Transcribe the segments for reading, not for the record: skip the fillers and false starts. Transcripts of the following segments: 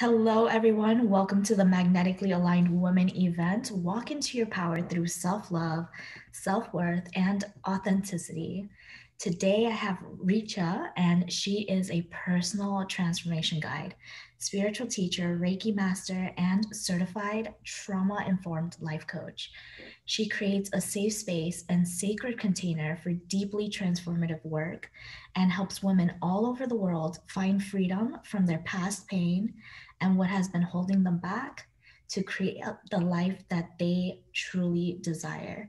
Hello, everyone. Welcome to the Magnetically Aligned Women event. Walk into your power through self love, self worth, and authenticity. Today, I have Richa, and she is a personal transformation guide, spiritual teacher, Reiki Master, and certified trauma informed life coach. She creates a safe space and sacred container for deeply transformative work and helps women all over the world find freedom from their past pain and what has been holding them back to create the life that they truly desire.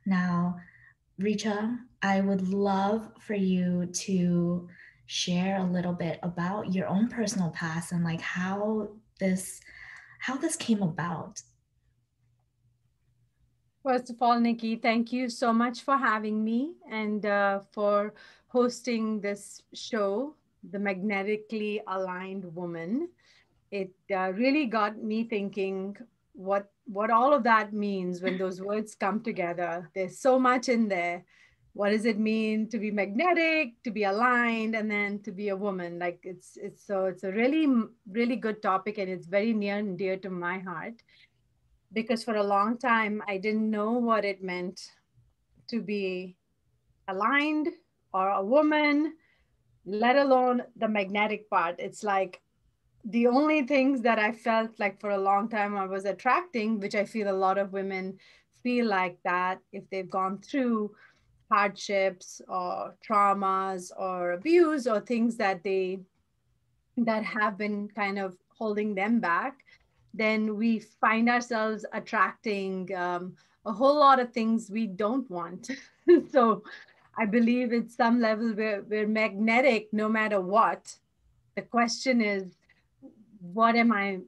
Now, Richa, I would love for you to share a little bit about your own personal past and like how this came about. First of all, Nikki, thank you so much for having me and for hosting this show, The Magnetically Aligned Woman. It really got me thinking what all of that means when those words come together. There's so much in there. What does it mean to be magnetic, to be aligned, and then to be a woman? Like it's a really good topic, and it's very near and dear to my heart because for a long time I didn't know what it meant to be aligned or a woman, let alone the magnetic part. It's like the only things that I felt like for a long time I was attracting, which I feel a lot of women feel like that if they've gone through hardships or traumas or abuse or things that have been kind of holding them back, then we find ourselves attracting a whole lot of things we don't want. So I believe at some level we're magnetic no matter what. The question is, what am I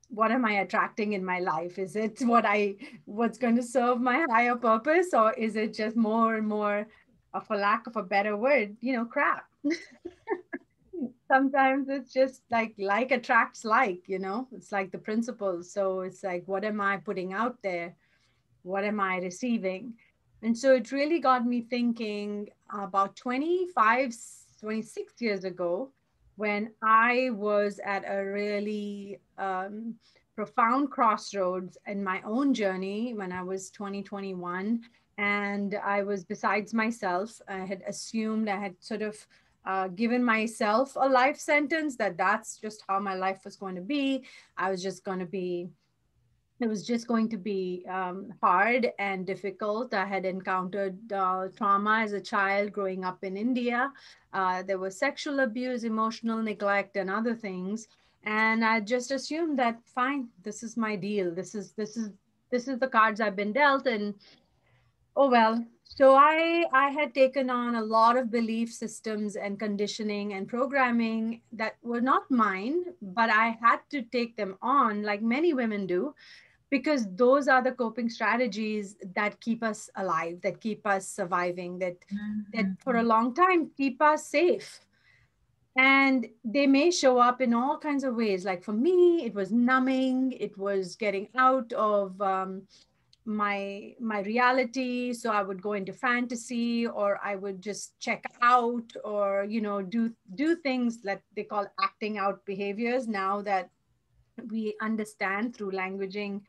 what am I attracting in my life? Is it what's going to serve my higher purpose, or is it just more and more, for lack of a better word, crap? Sometimes it's just like attracts like. It's like the principle. So it's like, what am I putting out there? What am I receiving? And so it really got me thinking about 26 years ago when I was at a really profound crossroads in my own journey when I was 2021. And I was besides myself. I had assumed I had sort of given myself a life sentence that that's just how my life was going to be. I was just going to be it was just going to be hard and difficult. I had encountered trauma as a child growing up in India. There was sexual abuse, emotional neglect, and other things. And I just assumed that fine, this is my deal. This is the cards I've been dealt, and oh well. So I had taken on a lot of belief systems and conditioning and programming that were not mine, but I had to take them on like many women do because those are the coping strategies that keep us alive, that keep us surviving, that for a Mhm. long time keep us safe. And they may show up in all kinds of ways. Like for me, it was numbing, it was getting out of my reality. So I would go into fantasy, or I would just check out, or do things that they call acting out behaviors now that we understand through languaging,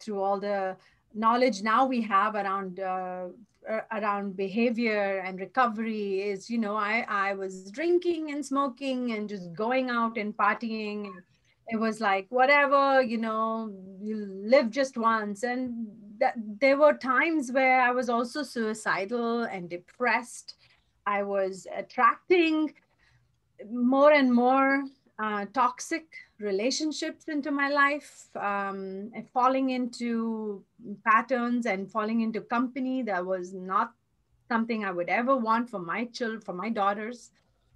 through all the knowledge now we have around behavior and recovery. Is I was drinking and smoking and just going out and partying. It was like, whatever, you live just once. And there were times where I was also suicidal and depressed. I was attracting more and more toxic relationships into my life, and falling into patterns and falling into company that was not something I would ever want for my children, for my daughters.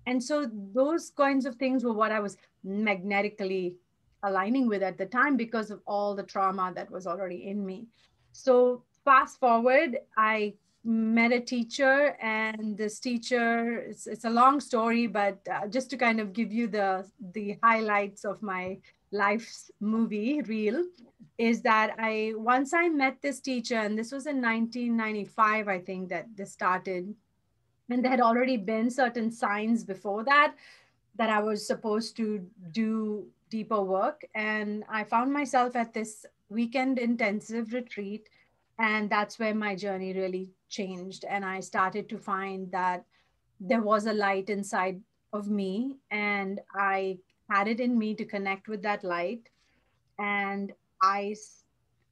And so those kinds of things were what I was magnetically aligning with at the time because of all the trauma that was already in me. So fast forward, I met a teacher, and this teacher, it's a long story, but just to kind of give you the highlights of my life's movie reel, is that I once I met this teacher, and this was in 1995, I think, that this started. And there had already been certain signs before that, that I was supposed to do deeper work. And I found myself at this weekend intensive retreat. And that's where my journey really changed. And I started to find that there was a light inside of me, and I had it in me to connect with that light. And I s-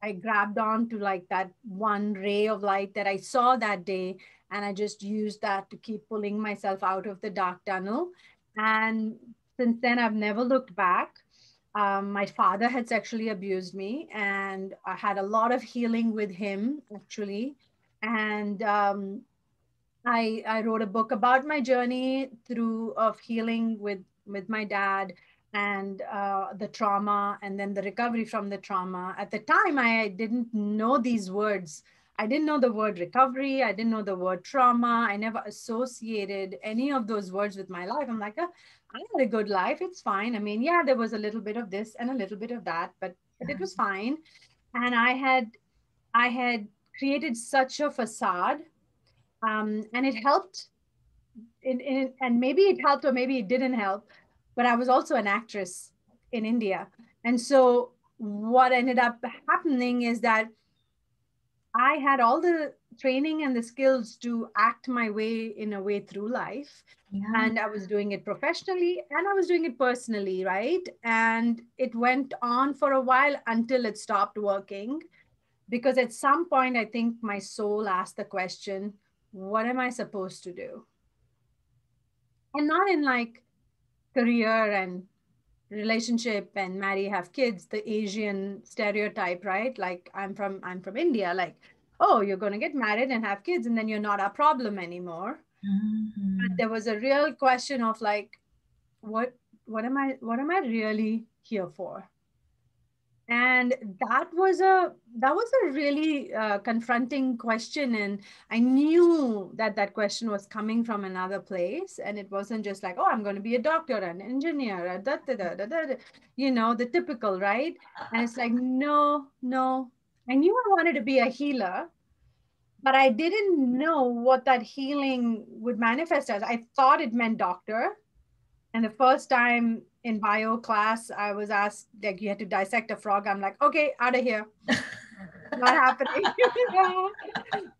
I grabbed on to like that one ray of light that I saw that day, and I just used that to keep pulling myself out of the dark tunnel. And since then, I've never looked back. My father had sexually abused me, and I had a lot of healing with him actually. And I wrote a book about my journey through of healing with my dad, and the trauma, and then the recovery from the trauma. At the time, I didn't know these words. I didn't know the word recovery. I didn't know the word trauma. I never associated any of those words with my life. I'm like, I had a good life. It's fine. I mean, yeah, there was a little bit of this and a little bit of that, but it was fine. And I had created such a facade, and it helped and maybe it helped or maybe it didn't help, but I was also an actress in India. And so what ended up happening is that I had all the training and the skills to act my way in a way through life. Yeah. And I was doing it professionally and I was doing it personally, right? And it went on for a while until it stopped working. Because at some point, I think my soul asked the question, what am I supposed to do? And not in like career and relationship and marry, have kids, the Asian stereotype, right? Like I'm from India, like, oh, you're going to get married and have kids and then you're not a problem anymore. But Mhm. there was a real question of like, what what am I really here for? And that was a really confronting question. And I knew that that question was coming from another place, and it wasn't just like, oh, I'm going to be a doctor, an engineer, the typical, right? And it's like, no, no. I knew I wanted to be a healer, but I didn't know what that healing would manifest as. I thought it meant doctor. And the first time in bio class, I was asked, like, you had to dissect a frog. I'm like, okay, out of here. Not happening.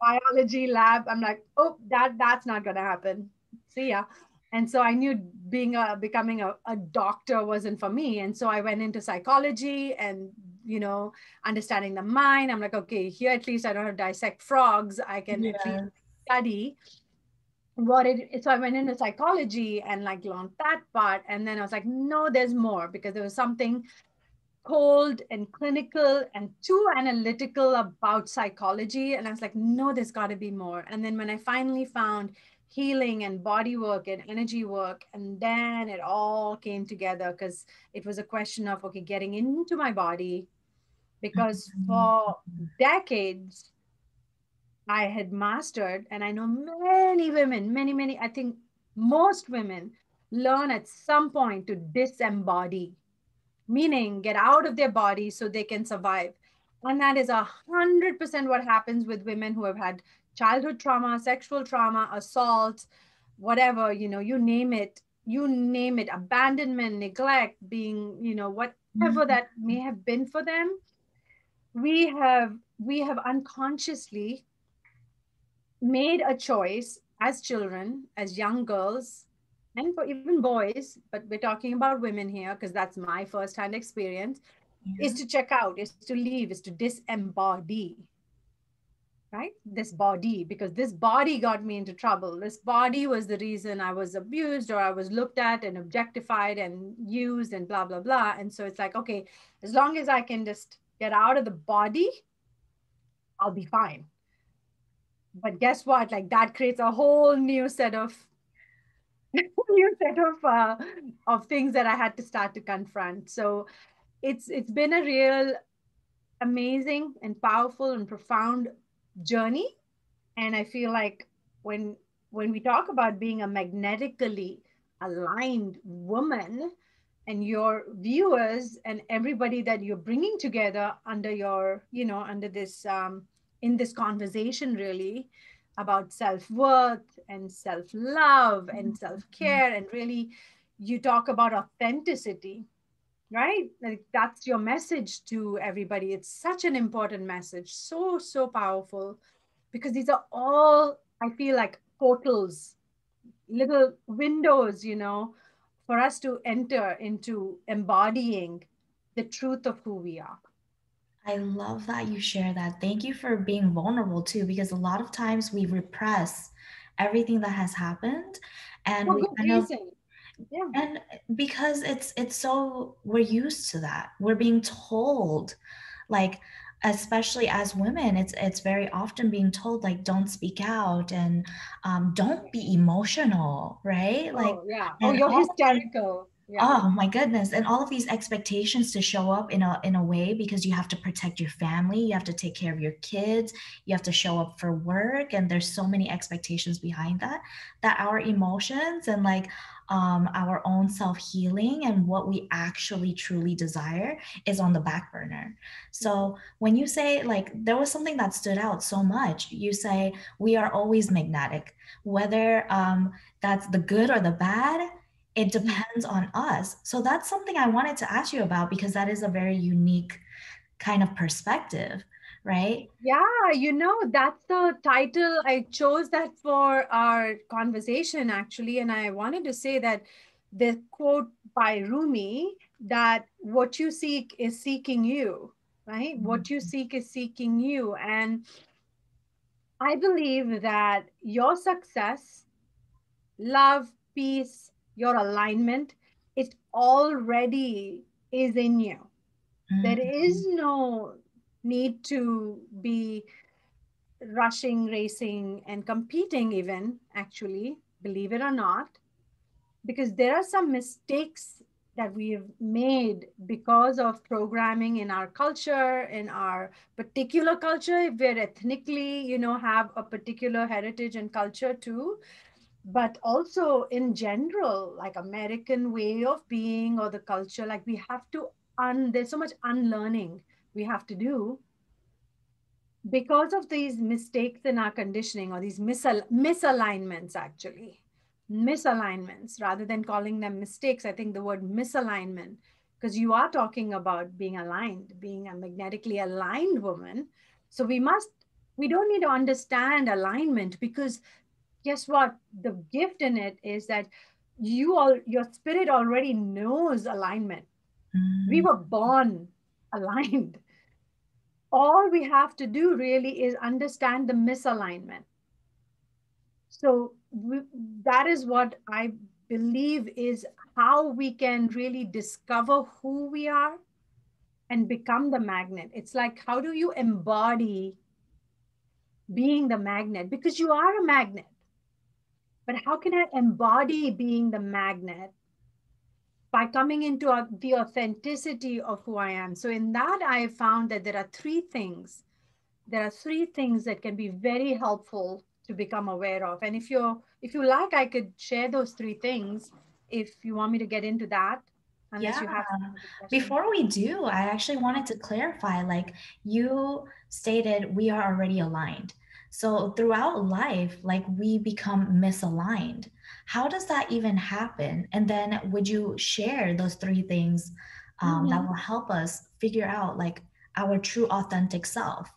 Biology lab. I'm like, oh, that's not gonna happen. See ya. And so I knew becoming a doctor wasn't for me. And so I went into psychology and understanding the mind. I'm like, okay, here at least I don't have to dissect frogs. I can at least Yes. study what it so I went into psychology and like learned that part. And then I was like, no, there's more, because there was something cold and clinical and too analytical about psychology. And I was like, no, there's got to be more. And then when I finally found healing and body work and energy work, and then it all came together, because it was a question of, okay, getting into my body. Because for decades I had mastered, and I know many women, many, I think most women learn at some point to disembody, meaning get out of their body so they can survive. And that is 100% what happens with women who have had childhood trauma, sexual trauma, assault, whatever, you name it, abandonment, neglect, being, whatever Mhm. that may have been for them. We have unconsciously made a choice as children, as young girls, and for even boys, but we're talking about women here because that's my firsthand experience, is Yeah. to check out, is to leave, is to disembody, right? This body, because this body got me into trouble. This body was the reason I was abused, or I was looked at and objectified and used and blah, blah, blah. And so it's like, okay, as long as I can just get out of the body, I'll be fine. But guess what? Like that creates a whole new set of new set of things that I had to start to confront. So it's been a real amazing and powerful and profound journey. And I feel like when when we talk about being a magnetically aligned woman, and your viewers and everybody that you're bringing together under under this in this conversation, really about self-worth and self-love and self-care, and really You talk about authenticity, right? Like that's your message to everybody. It's such an important message, so so powerful, because these are all, I feel like, portals, little windows, for us to enter into embodying the truth of who we are. I love that you share that. Thank you for being vulnerable too, because a lot of times we repress everything that has happened and For we good kind of reason. Yeah. and because it's so we're used to that. We're being told like especially as women it's very often being told like don't speak out and don't be emotional, right? Like Oh, yeah. Oh, and you're all of these hysterical. Yeah. oh my goodness. And all of these expectations to show up in a way because you have to protect your family, you have to take care of your kids, you have to show up for work, and there's so many expectations behind that that our emotions and like our own self-healing and what we actually truly desire is on the back burner. Mhm. So when you say like there was something that stood out so much, you say we are always magnetic, whether that's the good or the bad, it Mhm. depends on us. So that's something I wanted to ask you about because that is a very unique kind of perspective, right? Yeah, that's the title. I chose that for our conversation, actually. And I wanted to say that the quote by Rumi, that what you seek is seeking you, right? What you seek is seeking you. And I believe that your success, love, peace, your alignment, it already is in you. There is Mhm. no need to be rushing, racing, and competing, even, actually, believe it or not, because there are some mistakes that we've made because of programming in our culture, in our particular culture, if we're ethnically, have a particular heritage and culture too, but also in general, like American way of being or the culture, like we have to there's so much unlearning we have to do because of these mistakes in our conditioning, or these misalignments, actually. Misalignments, rather than calling them mistakes, I think the word misalignment, because you are talking about being aligned, being a magnetically aligned woman. So we don't need to understand alignment, because guess what? The gift in it is that your spirit already knows alignment. We Mm, were born aligned. All we have to do really is understand the misalignment. So that is what I believe is how we can really discover who we are and become the magnet. It's like, how do you embody being the magnet? Because you are a magnet. But how can I embody being the magnet? By coming into the authenticity of who I am. So in that, I found that there are three things that can be very helpful to become aware of. And if you like, I could share those three things if you want me to get into that, unless yeah. you have some other questions. Before we do, I actually wanted to clarify like you stated we are already aligned. So throughout life, like we become misaligned. How does that even happen? And then would you share those three things that Mhm. will help us figure out like our true authentic self?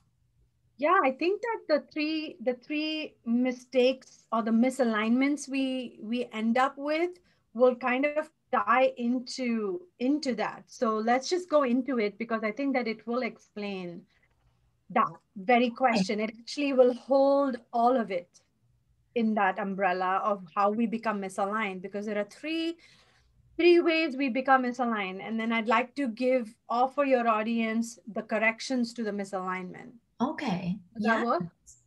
Yeah, I think that the three mistakes or the misalignments we end up with will kind of tie into that. So let's just go into it, because I think that it will explain that very Okay. question. It actually will hold all of it in that umbrella of how we become misaligned, because there are three ways we become misaligned, and then I'd like to offer your audience the corrections to the misalignment. Okay. Does that Yes. work?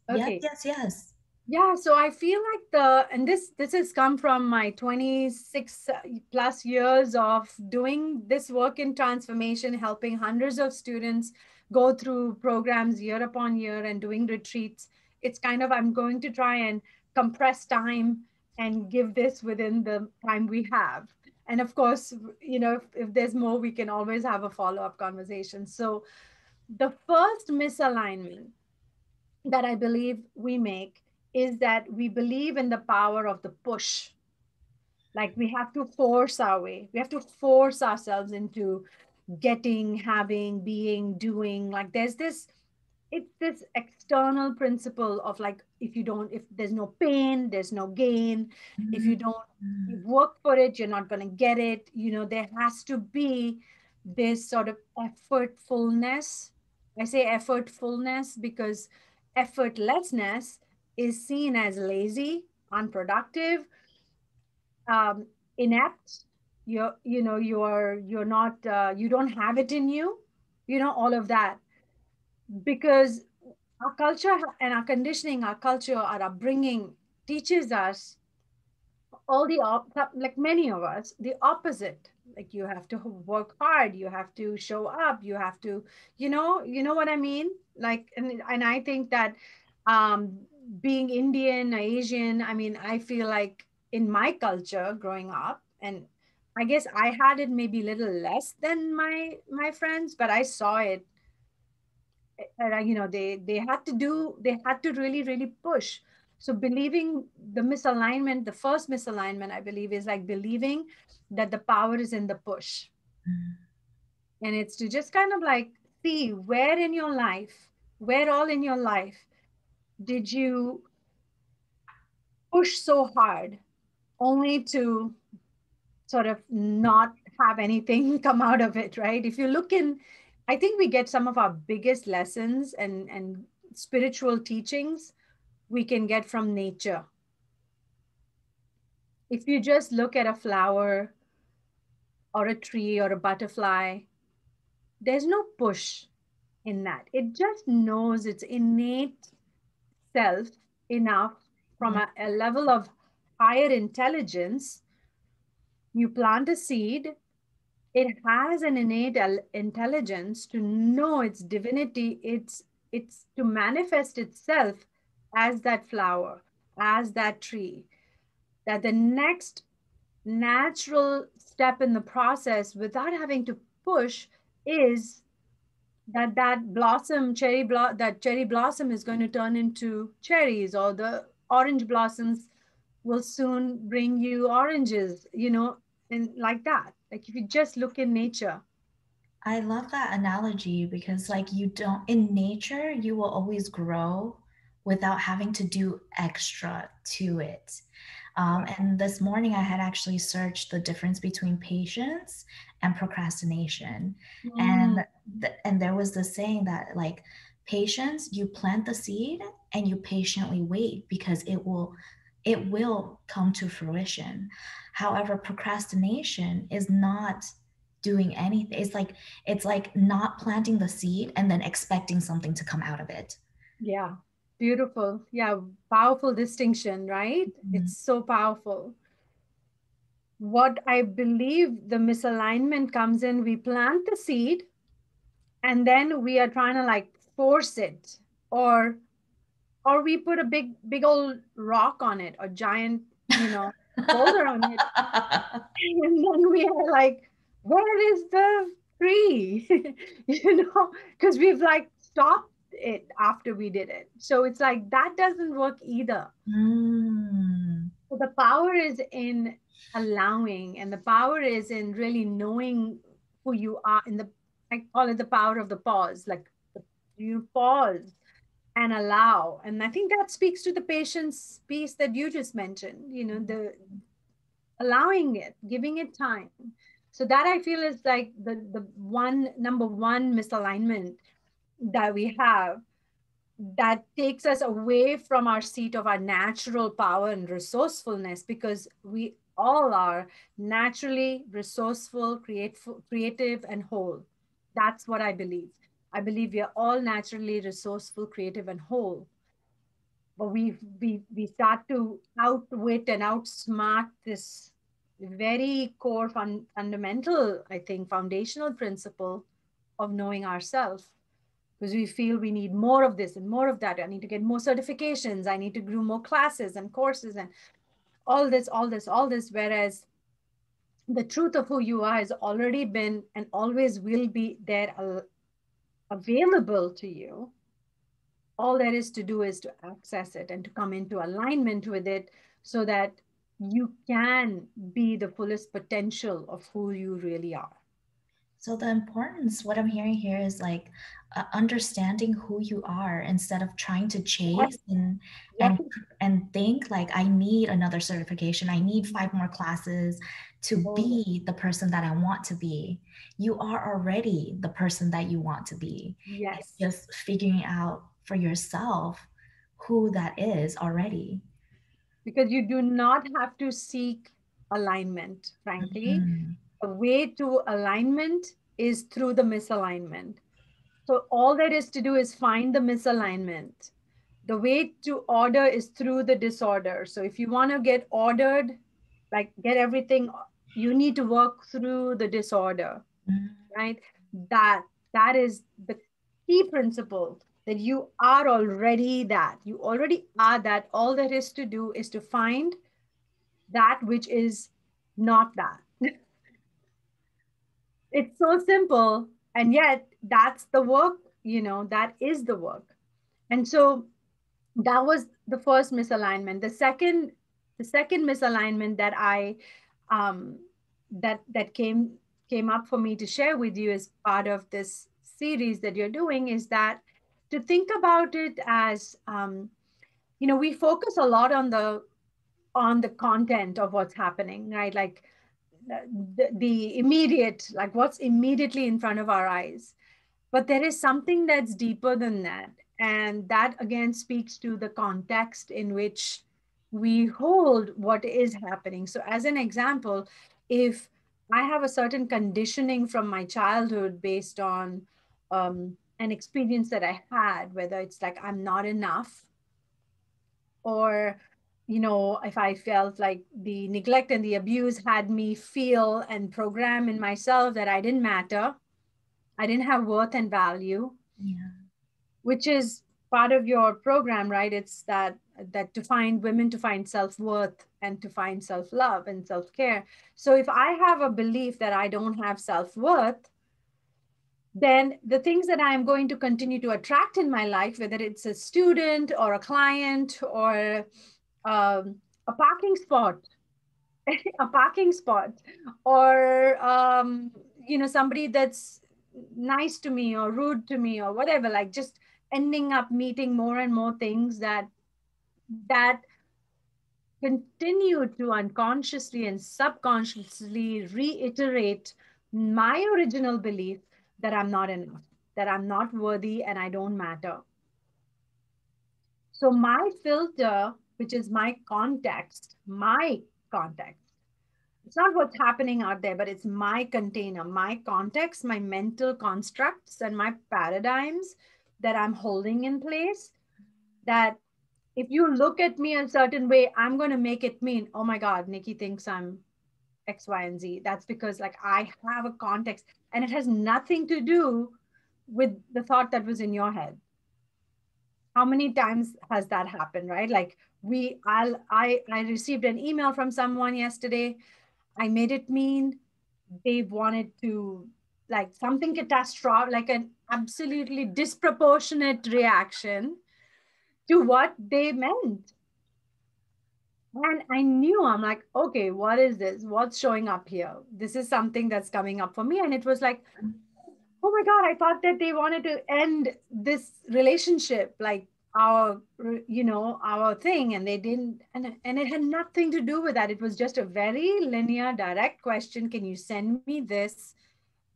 Yes, Okay. yes, yes. Yeah, so I feel like and this has come from my 26 plus years of doing this work in transformation, helping hundreds of students go through programs year upon year and doing retreats. It's kind of, I'm going to try and compress time and give this within the time we have. And of course, if there's more, we can always have a follow-up conversation. So the first misalignment that I believe we make is that we believe in the power of the push. Like we have to force our way. We have to force ourselves into getting, having, being, doing. Like there's this, it's this external principle of like, if you don't, if there's no pain, there's no gain. If Mm, you don't work for it, you're not going to get it. You know, there has to be this sort of effortfulness. I say effortfulness because effortlessness is seen as lazy, unproductive, um, inept. You're not, you don't have it in you, all of that, because our culture and our conditioning, our culture, our upbringing teaches us all like many of us, the opposite. Like you have to work hard, you have to show up, you have to, you know what I mean? Like, and I think that, um, being Indian, Asian, I mean, I feel like in my culture growing up, and I guess I had it maybe a little less than my friends, but I saw it. They had to really really push. So believing the misalignment, the first misalignment I believe is like believing that the power is in the push, mm. and it's to just kind of like see where in your life, where all in your life did you push so hard only to sort of not have anything come out of it, right? If you look in, I think we get some of our biggest lessons and spiritual teachings we can get from nature. If you just look at a flower or a tree or a butterfly, there's no push in that. It just knows its innate self enough from Yeah. a level of higher intelligence. You plant a seed, it has an innate intelligence to know its divinity. It's to manifest itself as that flower, as that tree, that the next natural step in the process without having to push is that that cherry blossom is going to turn into cherries, or the orange blossoms will soon bring you oranges, and like that. Like if you just look in nature. I love that analogy because, like, you don't, in nature, you will always grow without having to do extra to it. Right. And this morning, I had actually searched the difference between patience and procrastination. Mm, And there was this saying that, like, patience, you plant the seed and you patiently wait because it will come to fruition. However, procrastination is not doing anything. It's like not planting the seed and then expecting something to come out of it. yeah. Beautiful. Yeah. Powerful distinction, right? Mm. It's so powerful. What I believe the misalignment comes in, we plant the seed and then we are trying to like force it, or we put a big old rock on it, a giant, boulder on it, and then we are like, where is the tree? Because we've like stopped it after we did it. So it's like that doesn't work either. Mm. So the power is in allowing, and the power is in really knowing who you are. In the, I call it the power of the pause. Like you pause and allow, and I think that speaks to the patience piece that you just mentioned. The allowing it, giving it time. So that I feel is like the one number one misalignment that we have, that takes us away from our seat of our natural power and resourcefulness, because we all are naturally resourceful, creative, and whole. That's what I believe. I believe we are all naturally resourceful, creative, and whole. But we start to outwit and outsmart this very core fundamental, I think, foundational principle of knowing ourselves, because we feel we need more of this and more of that. I need to get more certifications. I need to do more classes and courses and all this. Whereas the truth of who you are has already been and always will be there, available to you. All there is to do is to access it and to come into alignment with it, so that you can be the fullest potential of who you really are. So the importance, what I'm hearing here is like understanding who you are instead of trying to Yes, chase and yes. and think like I need another certification, I need five more classes to Oh, yes. be the person that I want to be. You are already the person that you want to be. It's Yes. just figuring out for yourself who that is already. Because you do not have to seek alignment, frankly. Mhm. The way to alignment is through the misalignment. So all there is to do is find the misalignment. The way to order is through the disorder. So if you want to get ordered, like get everything, you need to work through the disorder, Mhm. right? That that is the key principle, that you are already that. You already are that. All there is to do is to find that which is not that. It's so simple, and yet that's the work, that is the work. And so that was the first misalignment. The second misalignment that I um that came up for me to share with you as part of this series that you're doing is that to think about it as, we focus a lot on the content of what's happening, right? Like the immediate, like what's immediately in front of our eyes. But there is something that's deeper than that. And that again speaks to the context in which we hold what is happening. So, as an example, if I have a certain conditioning from my childhood based on an experience that I had, whether it's like I'm not enough, or if I felt like the neglect and the abuse had me feel and program in myself that I didn't matter, I didn't have worth and value, Yeah. which is part of your program, right? It's that to find women, to find self-worth and to find self-love and self-care. So if I have a belief that I don't have self-worth, then the things that I'm going to continue to attract in my life, whether it's a student or a client or a parking spot, a parking spot, or somebody that's nice to me or rude to me or whatever, like just ending up meeting more and more things that continue to unconsciously and subconsciously reiterate my original belief that I'm not enough, that I'm not worthy and I don't matter. So my filter, which is my context, it's not what's happening out there, but it's my container, my context, my mental constructs, and my paradigms that I'm holding in place. That if you look at me a certain way, I'm going to make it mean, oh my God, Nikki thinks I'm X, Y, and Z. That's because, like, I have a context and it has nothing to do with the thought that was in your head. How many times has that happened, right? Like, I received an email from someone yesterday. I made it mean they wanted to, like, something catastrophic, like an absolutely disproportionate reaction to what they meant. And I knew, I'm like, okay, what is this? What's showing up here? This is something that's coming up for me. And it was like, oh my God, I thought that they wanted to end this relationship, like our thing. And they didn't. And it had nothing to do with that. It was just a very linear, direct question. Can you send me this?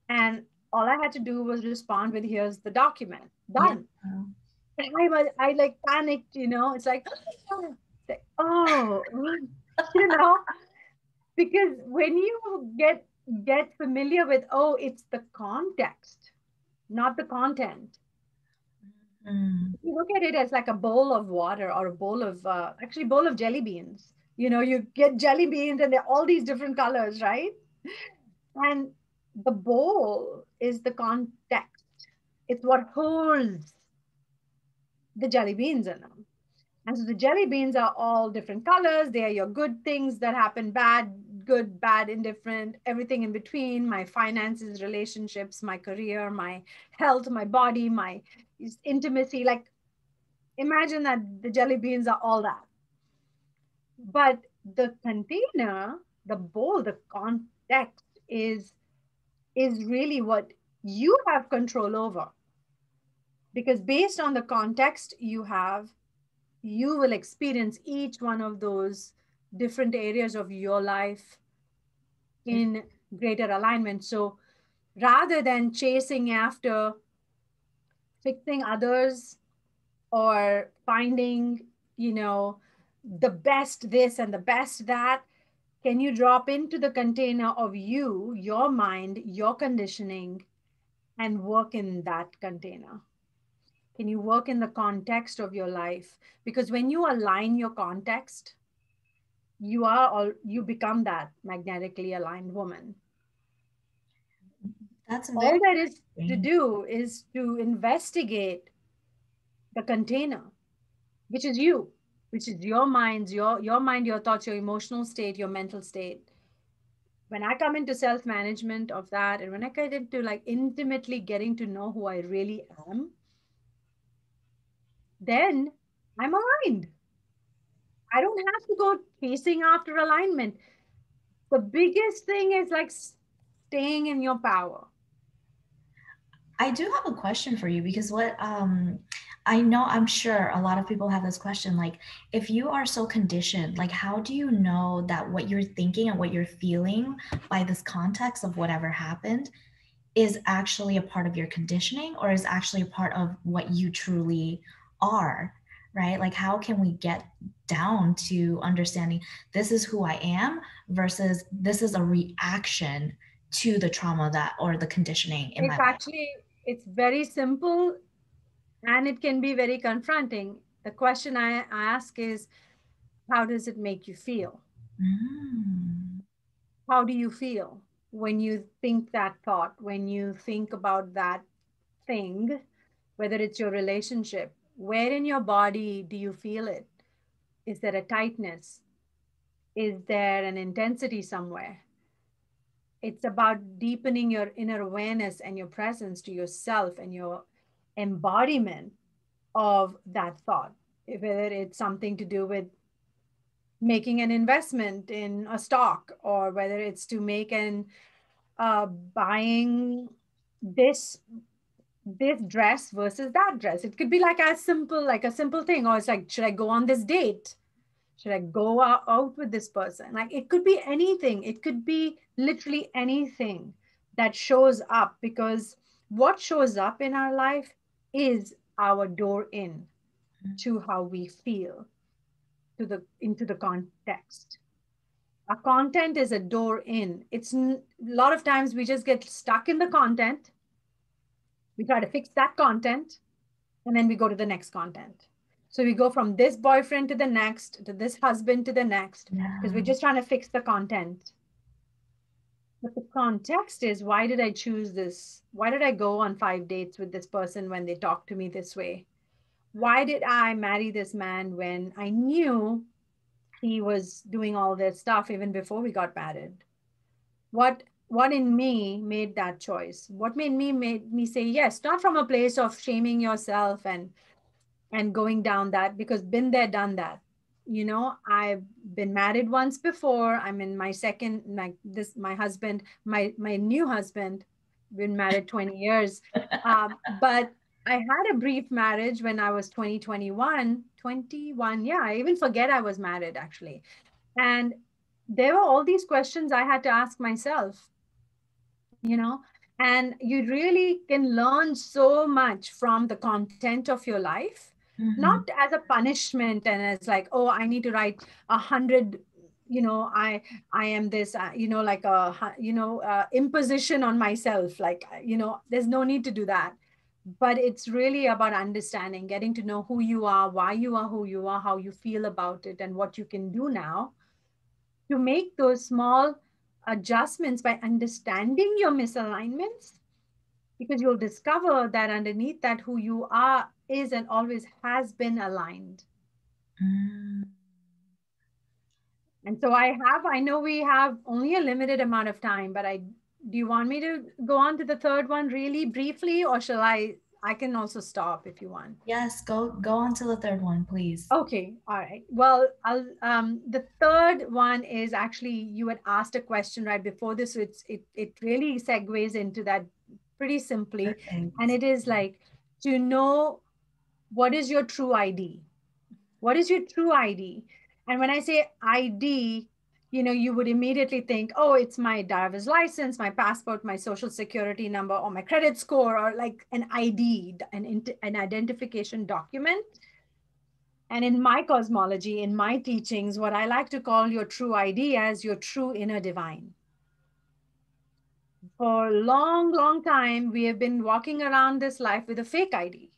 And all I had to do was respond with, here's the document. Yeah. Done. And I like panicked, it's like, oh, you know, because when you get familiar with, oh, it's the context, not the content. Mm. You look at it as like a bowl of water or a bowl of actually bowl of jelly beans. You get jelly beans and they're all these different colors, right? And the bowl is the context. It's what holds the jelly beans in them. And so the jelly beans are all different colors. They are your good things that happen, bad, good, bad, indifferent, everything in between, my finances, relationships, my career, my health, my body, my intimacy. Like, imagine that the jelly beans are all that. But the container, the bowl, the context is really what you have control over, because based on the context you have, you will experience each one of those different areas of your life in greater alignment. So rather than chasing after fixing others or finding, you know, the best this and the best that, can you drop into the container of you, your mind, your conditioning, and work in that container? Can you work in the context of your life? Because when you align your context, you are all, you become that magnetically aligned woman. That's All very that is to interesting. do is to investigate the container, which is you, which is your minds, your mind, your thoughts, your emotional state, your mental state. When I come into self management of that, and when I get into like intimately getting to know who I really am, then I'm aligned. I don't have to go chasing after alignment. The biggest thing is like staying in your power. I do have a question for you because what I know, I'm sure a lot of people have this question, like if you are so conditioned, like how do you know that what you're thinking and what you're feeling by this context of whatever happened is actually a part of your conditioning or is actually a part of what you truly are, right? Like how can we get down to understanding this is who I am versus this is a reaction to the trauma that or the conditioning in my It's life. actually, it's very simple, and it can be very confronting. The question I ask is, how does it make you feel? Mm. How do you feel when you think that thought, when you think about that thing, whether it's your relationship? Where in your body do you feel it? Is there a tightness? Is there an intensity somewhere? It's about deepening your inner awareness and your presence to yourself and your embodiment of that thought. Whether it's something to do with making an investment in a stock, or whether it's to make an buying this this dress versus that dress. It could be like as simple, like a simple thing, or it's like, should I go on this date? Should I go out with this person? Like it could be anything. It could be literally anything that shows up, because what shows up in our life is our door in to how we feel, to the into the context. Our content is a door in. A lot of times we just get stuck in the content. We try to fix that content, and then we go to the next content. So we go from this boyfriend to the next, to this husband to the next, because we're Yeah. just trying to fix the content. But the context is, why did I choose this? Why did I go on 5 dates with this person when they talk to me this way? Why did I marry this man when I knew he was doing all this stuff even before we got married? What in me made that choice? What made me say yes? Not from a place of shaming yourself and going down that, because been there, done that. You know, I've been married once before. I'm in my second, my husband, my new husband, been married 20 years. But I had a brief marriage when I was 21. Yeah, I even forget I was married actually. And there were all these questions I had to ask myself, you know, and you really can learn so much from the content of your life, not Mhm. as a punishment and as like, oh, I need to write 100, you know, I am this, you know, like imposition on myself, like, you know, there's no need to do that. But it's really about understanding, getting to know who you are, why you are who you are, how you feel about it, and what you can do now to make those small adjustments by understanding your misalignments, because you'll discover that underneath that, who you are is and always has been aligned. Mm. And so I know we have only a limited amount of time, but do you want me to go on to the third one really briefly, or shall I I can also stop if you want. Yes, go on to the third one, please. Okay, all right. Well, I'll the third one is actually you had asked a question right before this, so it really segues into that pretty simply. And Perfect. it is like to know what is your true ID? What is your true ID? And when I say ID, you would immediately think, oh, it's my driver's license, my passport, my social security number, or my credit score, or like an ID, an identification document. And in my cosmology, in my teachings, what I like to call your true ID as your true inner divine. For a long, long time, we have been walking around this life with a fake ID.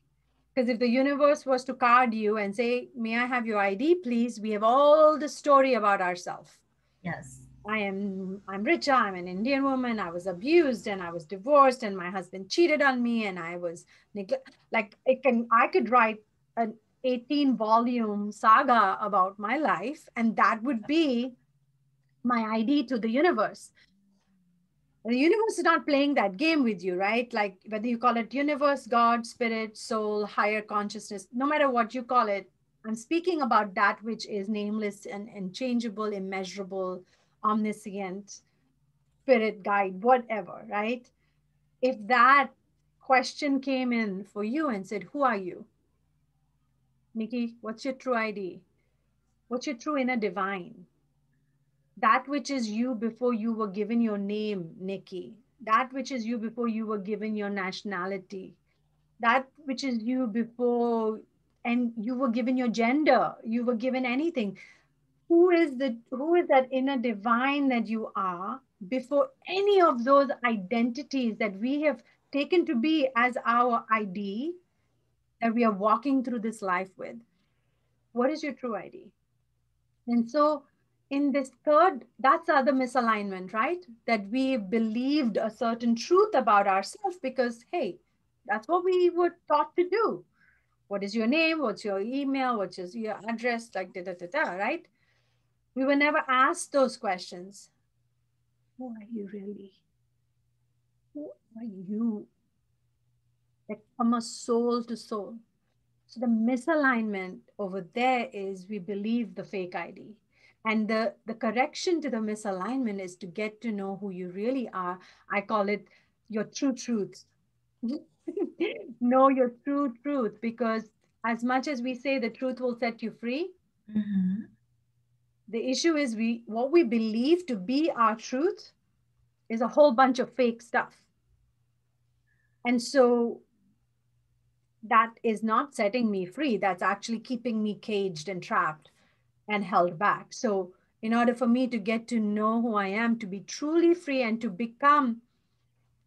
Because if the universe was to card you and say, may I have your ID, please? We have all the story about ourselves. Yes. I'm Richa, I'm an Indian woman, I was abused and I was divorced and my husband cheated on me and I was like I could write an 18 volume saga about my life and that would be my ID to the universe. The universe is not playing that game with you, right? Like whether you call it universe, God, spirit, soul, higher consciousness, no matter what you call it, I'm speaking about that which is nameless and unchangeable, immeasurable, omniscient, spirit guide, whatever, right? If that question came in for you and said, who are you? Nikki, what's your true ID? What's your true inner divine? That which is you before you were given your name, Nikki. That which is you before you were given your nationality. That which is you before and you were given your gender, you were given anything. Who is that inner divine that you are before any of those identities that we have taken to be as our ID that we are walking through this life with? What is your true ID? And so in this third, that's the other misalignment, right? That we believed a certain truth about ourselves because, hey, that's what we were taught to do. What is your name? What's your email? What is your address? Like da da da da, right? We were never asked those questions. Who are you really? Who are you? Like from a soul to soul. So the misalignment over there is we believe the fake ID. And the correction to the misalignment is to get to know who you really are. I call it your true truth. Know your true truth because as much as we say the truth will set you free, Mm-hmm. the issue is we what we believe to be our truth is a whole bunch of fake stuff. And so that is not setting me free. That's actually keeping me caged and trapped and held back. So, in order for me to get to know who I am, to be truly free and to become,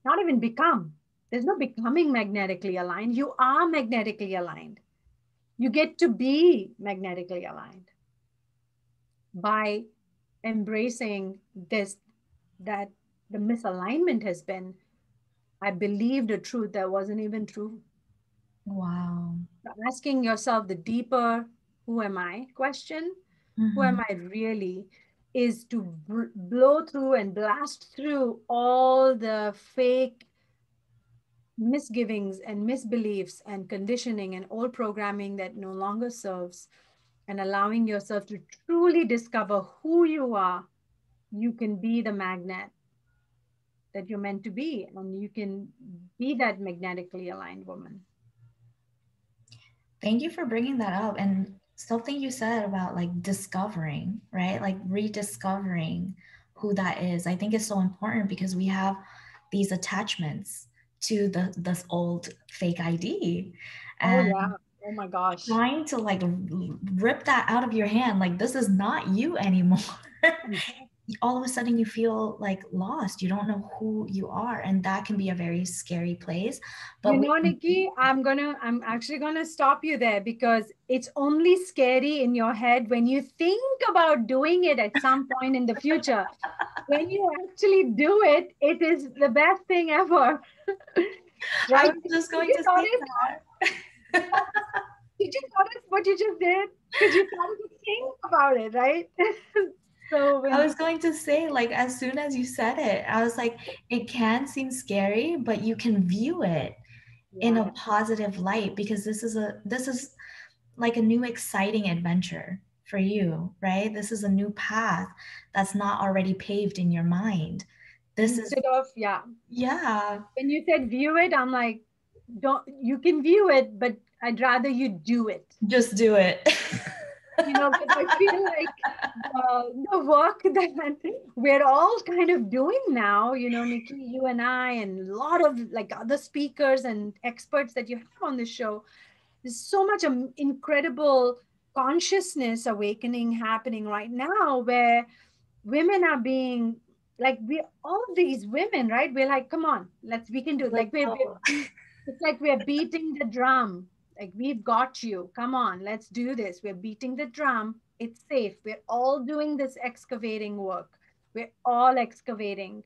not even become, there's no becoming magnetically aligned. You are magnetically aligned. You get to be magnetically aligned by embracing this, that the misalignment has been, I believed a truth that wasn't even true. Wow. Asking yourself the deeper, who am I question, who am Mm-hmm. I really, is to blow through and blast through all the fake misgivings and misbeliefs and conditioning and old programming that no longer serves and allowing yourself to truly discover who you are. You can be the magnet that you're meant to be, and you can be that magnetically aligned woman. Thank you for bringing that up. And something you said about like discovering, right? Like rediscovering who that is. I think is so important because we have these attachments to this old fake ID. Oh, And yeah. Oh, my gosh. trying to like rip that out of your hand, like this is not you anymore. All of a sudden you feel like lost. You don't know who you are. And that can be a very scary place. You But we know, can Nikki, I'm actually gonna stop you there because it's only scary in your head when you think about doing it at some point in the future. When you actually do it, it is the best thing ever. I Right? was just Did going you to say notice? that. Did you notice what you just did? Because you started to think about it, right? So I when was going to say, like, as soon as you said it, I was like, it can seem scary, but you can view it in Yeah, a yeah. positive light, because this is like a new exciting adventure for you, right? This is a new path that's not already paved in your mind. This is, Instead of, yeah, yeah, when you said view it, I'm like, don't, you can view it, but I'd rather you do it. just do it. Because I feel like the work that we're all kind of doing now, Nikki, you and I, and a lot of like other speakers and experts that you have on the show, there's so much incredible consciousness awakening happening right now where women are being like, we all these women, right? We're like, come on, we can do it. Let's Like go. it's like we're beating the drum. Like, we've got you. Come on, let's do this. We're beating the drum. It's safe. We're all doing this excavating work. We're all excavating.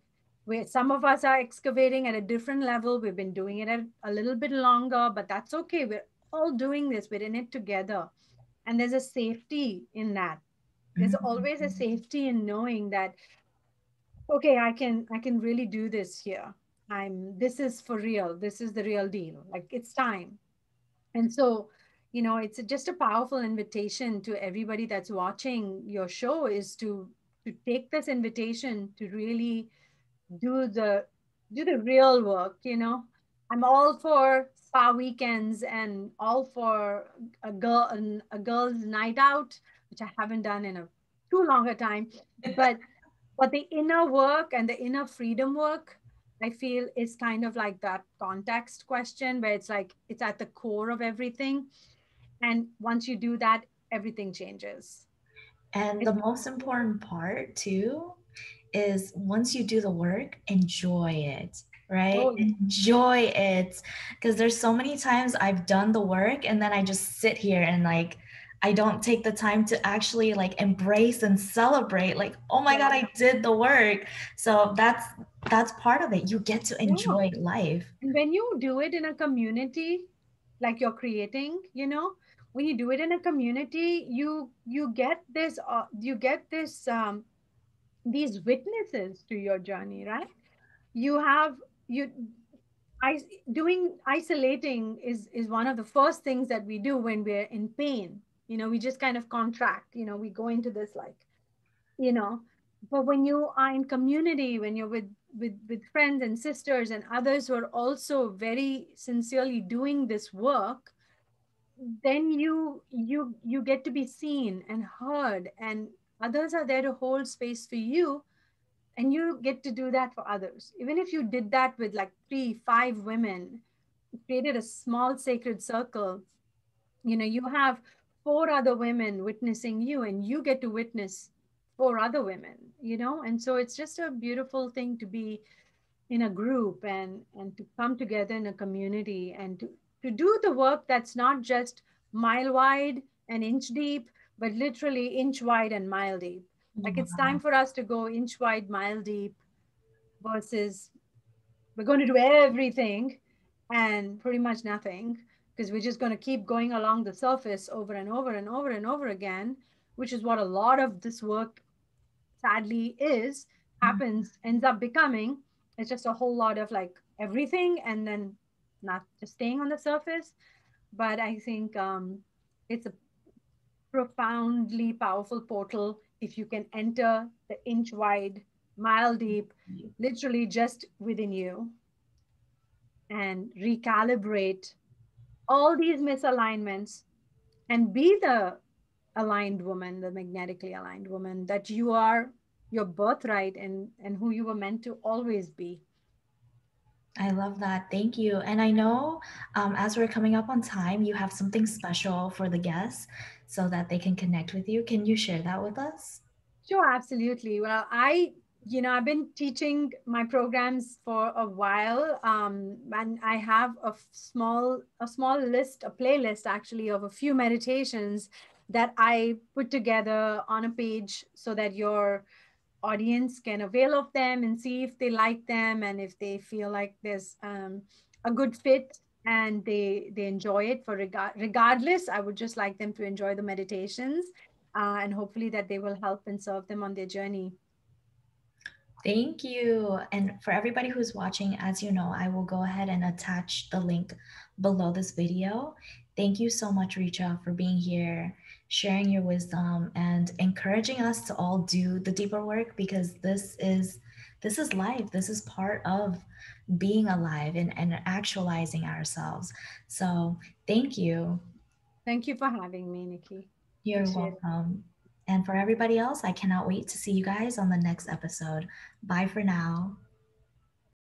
Some of us are excavating at a different level. We've been doing it a little bit longer, but that's okay. We're all doing this. We're in it together. And there's a safety in that. There's Mhm. always a safety in knowing that, okay, I can really do this here. This is for real. This is the real deal. Like, it's time. And so, it's just a powerful invitation to everybody that's watching your show, is to take this invitation to really do the do the real work. I'm all for spa weekends and all for a girl's night out, which I haven't done in a too long a time. But the inner work and the inner freedom work, I feel, is kind of like that context question, where it's like it's at the core of everything. And once you do that, everything changes. And the It's, most important part too is once you do the work, enjoy it, right? oh, Enjoy it. Because there's so many times I've done the work and then I just sit here and like, I don't take the time to actually like embrace and celebrate, like, oh my yeah, God, I did the work. So that's part of it. You get to yeah. enjoy life. And when you do it in a community, like you're creating, when you do it in a community, you get this these witnesses to your journey, right? You have you I Doing isolating is one of the first things that we do when we're in pain. We just kind of contract. We go into this, like, you know but when you are in community, when you're with friends and sisters and others who are also very sincerely doing this work, then you get to be seen and heard, and others are there to hold space for you, and you get to do that for others. Even if you did that with like 3 5 women, created a small sacred circle, you have 4 other women witnessing you, and you get to witness 4 other women. And so it's just a beautiful thing to be in a group, and to come together in a community, and to do the work that's not just mile wide and inch deep, but literally inch wide and mile deep. Like, it's time for us to go inch wide, mile deep, versus we're going to do everything and pretty much nothing, because we're just going to keep going along the surface over and over and over and over again, which is what a lot of this work sadly ends up becoming. It's just a whole lot of like everything, and then not just staying on the surface. But I think it's a profoundly powerful portal if you can enter the inch wide, mile deep, literally just within you, and recalibrate all these misalignments, and be the aligned woman, the magnetically aligned woman that you are, your birthright, and who you were meant to always be. I love that. Thank you. And I know as we're coming up on time, you have something special for the guests so that they can connect with you. Can you share that with us? Sure, absolutely. Well, I've been teaching my programs for a while, and I have a small list, a playlist actually, of a few meditations that I put together on a page so that your audience can avail of them and see if they like them, and if they feel like there's a good fit, and they enjoy it. Regardless, I would just like them to enjoy the meditations, and hopefully that they will help and serve them on their journey. Thank you. And for everybody who's watching, as you know, I will go ahead and attach the link below this video. Thank you so much, Richa, for being here, sharing your wisdom, and encouraging us to all do the deeper work because this is life. This is part of being alive and actualizing ourselves. So thank you. Thank you for having me, Nikki. You're Appreciate it. welcome. And for everybody else, I cannot wait to see you guys on the next episode. Bye for now.